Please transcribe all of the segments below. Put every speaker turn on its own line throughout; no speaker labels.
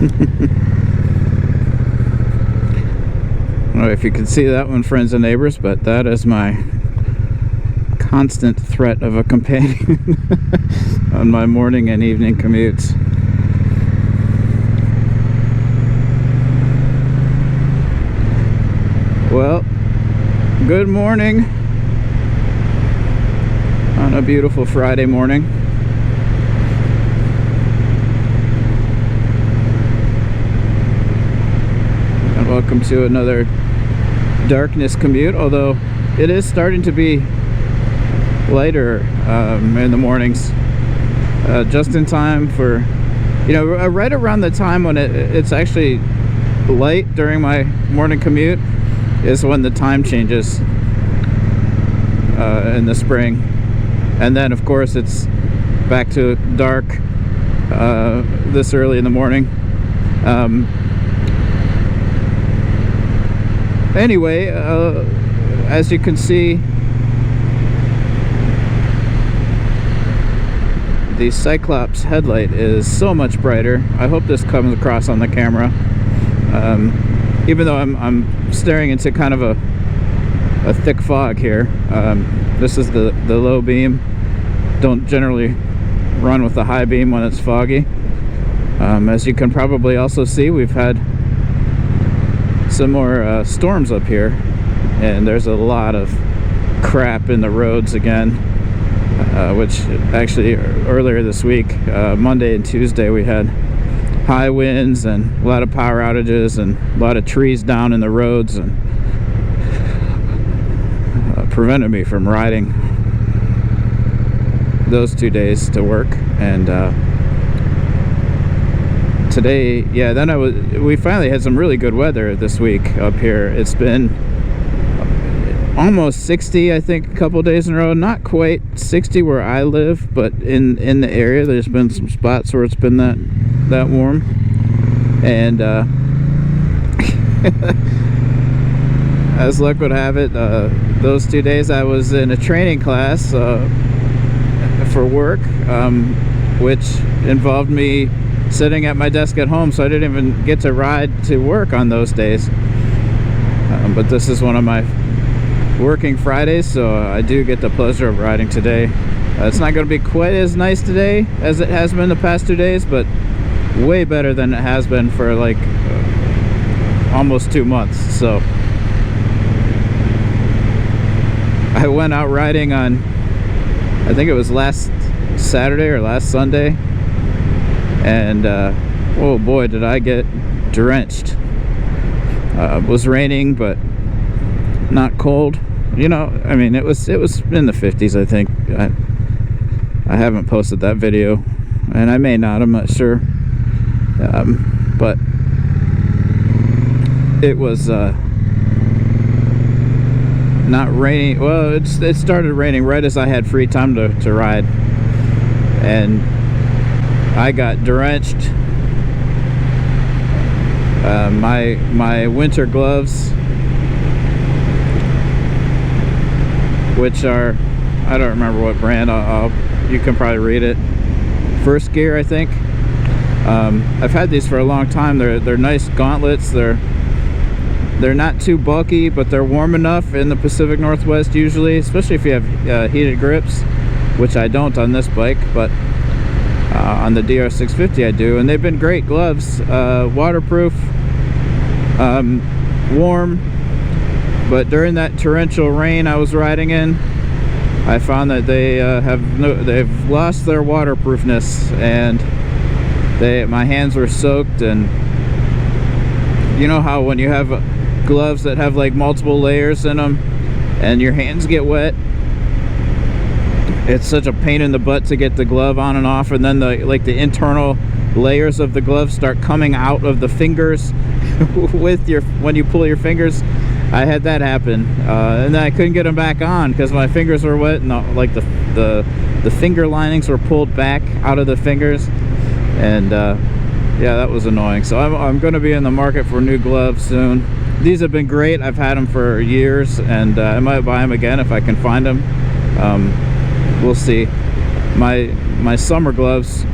I don't know if you can see that one, friends and neighbors, but that is my constant threat of a companion on my morning and evening commutes. Well, good morning on a beautiful Friday morning. And welcome to another darkness commute, although it is starting to be lighter in the mornings, just in time for, right around the time when it's actually light during my morning commute is when the time changes in the spring, and then of course it's back to dark this early in the morning. Anyway, as you can see, the Cyclops headlight is so much brighter. I hope this comes across on the camera. Even though I'm staring into kind of a thick fog here. This is the low beam. Don't generally run with the high beam when it's foggy. As you can probably also see, we've had some more storms up here, and there's a lot of crap in the roads again, which actually earlier this week, Monday and Tuesday, we had high winds and a lot of power outages and a lot of trees down in the roads, and prevented me from riding those 2 days to work. And today, we finally had some really good weather this week up here. It's been almost 60, I think, a couple days in a row. Not quite 60 where I live, but in the area there's been some spots where it's been that warm. And as luck would have it, those 2 days I was in a training class for work, which involved me sitting at my desk at home, so I didn't even get to ride to work on those days. But this is one of my working Fridays, so I do get the pleasure of riding today. It's not going to be quite as nice today as it has been the past 2 days, but way better than it has been for like almost 2 months. So I went out riding on, I think it was last Saturday or last Sunday, and oh boy, did I get drenched. It was raining, but not cold. I mean, it was in the 50s, I think. I haven't posted that video, and I may not, I'm not sure. But it was not raining. Well, it started raining right as I had free time to ride, and I got drenched. My winter gloves, which are, I don't remember what brand, you can probably read it, First Gear, I think. I've had these for a long time. They're nice gauntlets. They're not too bulky, but they're warm enough in the Pacific Northwest usually, especially if you have heated grips, which I don't on this bike, but on the DR650 I do. And they've been great gloves, waterproof, warm. But during that torrential rain I was riding in, I found that they've lost their waterproofness, and my hands were soaked. And you know how when you have gloves that have like multiple layers in them and your hands get wet, it's such a pain in the butt to get the glove on and off, and then the internal layers of the glove start coming out of the fingers when you pull your fingers. I had that happen, and then I couldn't get them back on because my fingers were wet, and the finger linings were pulled back out of the fingers, and yeah, that was annoying. So I'm going to be in the market for new gloves soon. These have been great. I've had them for years, and I might buy them again if I can find them. We'll see. My summer gloves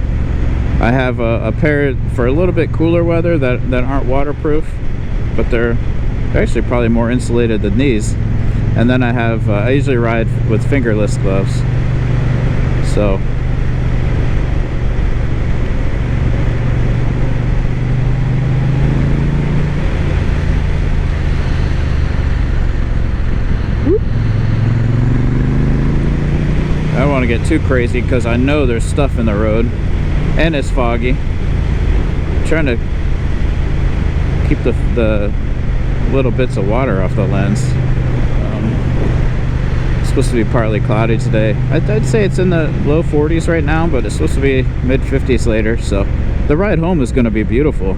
I have a pair for a little bit cooler weather that aren't waterproof, but they're actually probably more insulated than these. And then I have I usually ride with fingerless gloves, so I don't want to get too crazy because I know there's stuff in the road and it's foggy. I'm trying to keep the little bits of water off the lens. It's supposed to be partly cloudy today. I'd say it's in the low 40s right now, but it's supposed to be mid 50s later, so the ride home is going to be beautiful.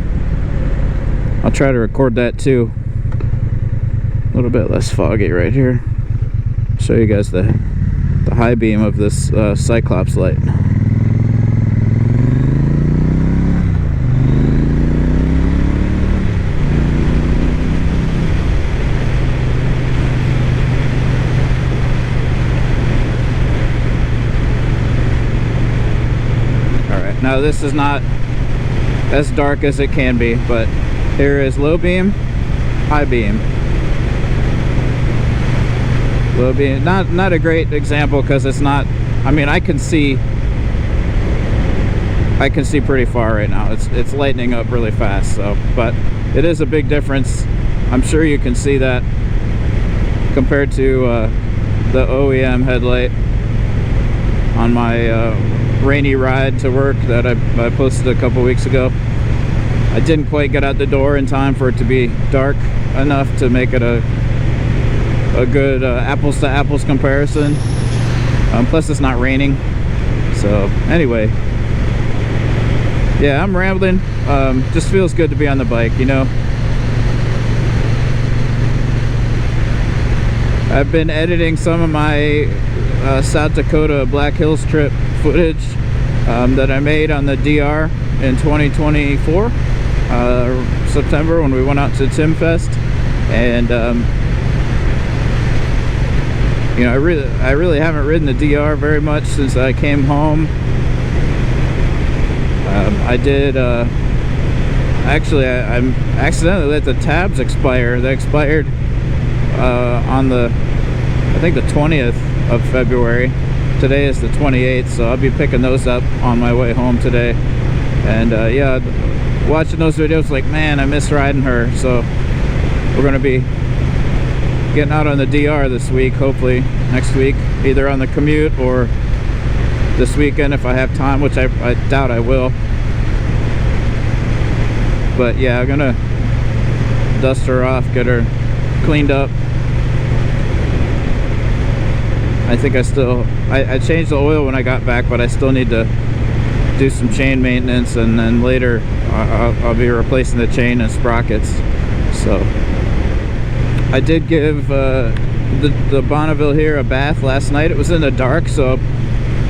I'll try to record that too. A little bit less foggy right here. Show you guys the high beam of this Cyclops light. Now this is not as dark as it can be, but here is low beam, high beam. Low beam, not a great example because it's not, I mean I can see pretty far right now. It's lightening up really fast, so, but it is a big difference. I'm sure you can see that compared to the OEM headlight on my rainy ride to work that I posted a couple weeks ago. I didn't quite get out the door in time for it to be dark enough to make it a good apples to apples comparison. Plus it's not raining. So anyway, yeah, I'm rambling. Just feels good to be on the bike, you know. I've been editing some of my South Dakota Black Hills trip footage that I made on the DR in 2024 September when we went out to Tim Fest, and you know, I really haven't ridden the DR very much since I came home. I did actually I accidentally let the tabs expire. They expired on the, I think the 20th of February. Today is the 28th, so I'll be picking those up on my way home today. And yeah, watching those videos, like, man, I miss riding her. So we're gonna be getting out on the DR this week, hopefully next week, either on the commute or this weekend if I have time, which I doubt I will. But yeah, I'm gonna dust her off, get her cleaned up. I think I changed the oil when I got back, but I still need to do some chain maintenance, and then later I'll be replacing the chain and sprockets. So I did give the Bonneville here a bath last night. It was in the dark, so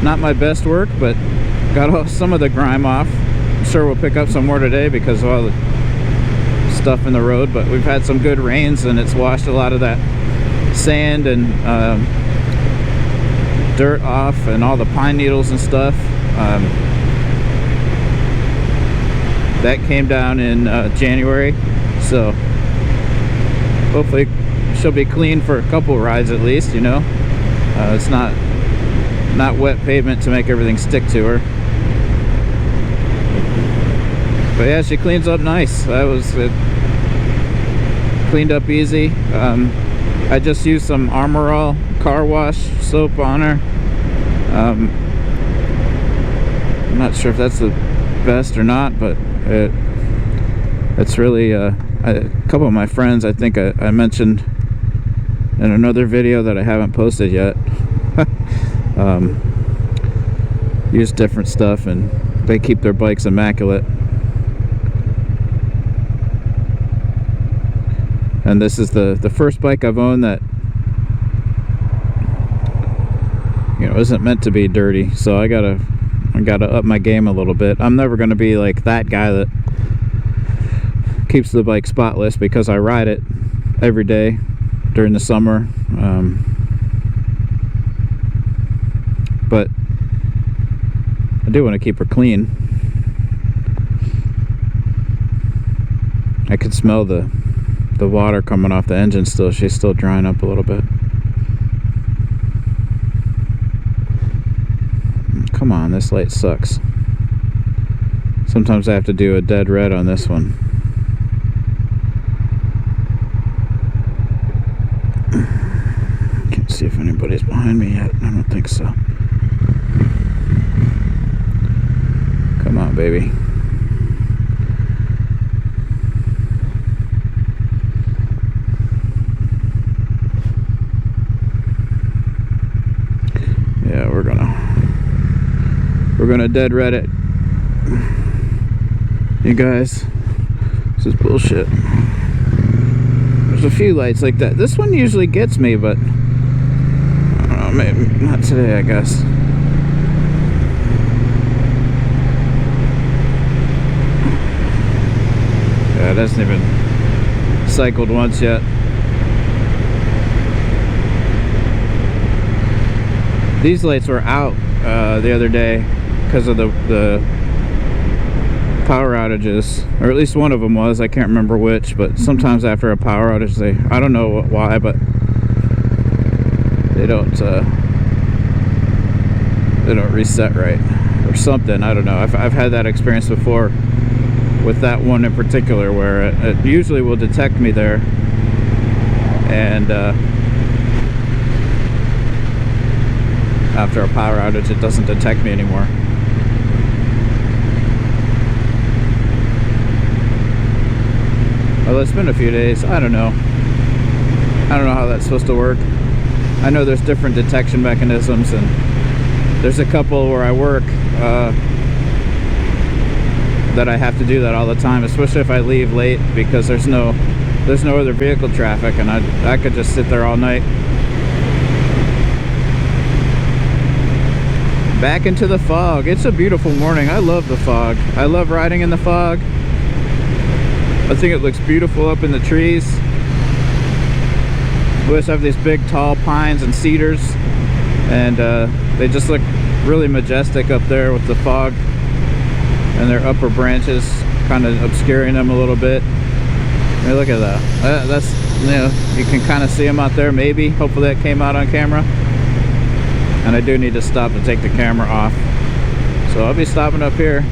not my best work, but got some of the grime off. I'm sure we'll pick up some more today because of all the stuff in the road, but we've had some good rains and it's washed a lot of that sand and dirt off and all the pine needles and stuff. That came down in January, so hopefully she'll be clean for a couple rides at least, you know. It's not wet pavement to make everything stick to her. But yeah, she cleans up nice. That was it. Cleaned up easy. I just used some Armor All car wash soap on her. I'm not sure if that's the best or not, but it's really a couple of my friends, I think I mentioned in another video that I haven't posted yet, use different stuff and they keep their bikes immaculate. And this is the first bike I've owned that, you know, isn't meant to be dirty, so I gotta up my game a little bit. I'm never gonna be like that guy that keeps the bike spotless because I ride it every day during the summer. But I do want to keep her clean. I could smell the water coming off the engine still. She's still drying up a little bit. Come on, this light sucks. Sometimes I have to do a dead red on this one. Can't see if anybody's behind me yet. I don't think so. Come on, baby. Yeah, we're gonna dead red it. You guys, this is bullshit. There's a few lights like that. This one usually gets me, but I don't know, maybe not today, I guess. Yeah, it hasn't even cycled once yet. These lights were out the other day because of the power outages, or at least one of them was. I can't remember which, but sometimes after a power outage, I don't know why, but they don't reset right or something. I don't know. I've had that experience before with that one in particular, where it usually will detect me there, and after a power outage it doesn't detect me anymore. Well, it's been a few days. I don't know how that's supposed to work. I know there's different detection mechanisms, and there's a couple where I work that I have to do that all the time, especially if I leave late, because there's no other vehicle traffic, and I could just sit there all night. Back into the fog. It's a beautiful morning. I love the fog. I love riding in the fog. I think it looks beautiful up in the trees. We always have these big tall pines and cedars, and they just look really majestic up there with the fog and their upper branches kind of obscuring them a little bit. I mean, look at that. That's, you know, you can kind of see them out there, maybe. Hopefully that came out on camera. And I do need to stop to take the camera off, so I'll be stopping up here,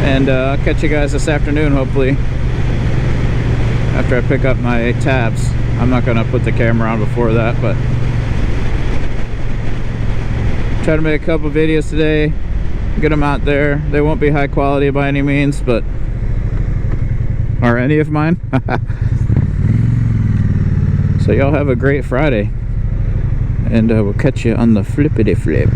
and I'll catch you guys this afternoon, hopefully, after I pick up my tabs. I'm not going to put the camera on before that, but try to make a couple videos today, get them out there. They won't be high quality by any means, but are any of mine? So y'all have a great Friday, and we'll catch you on the flippity flip.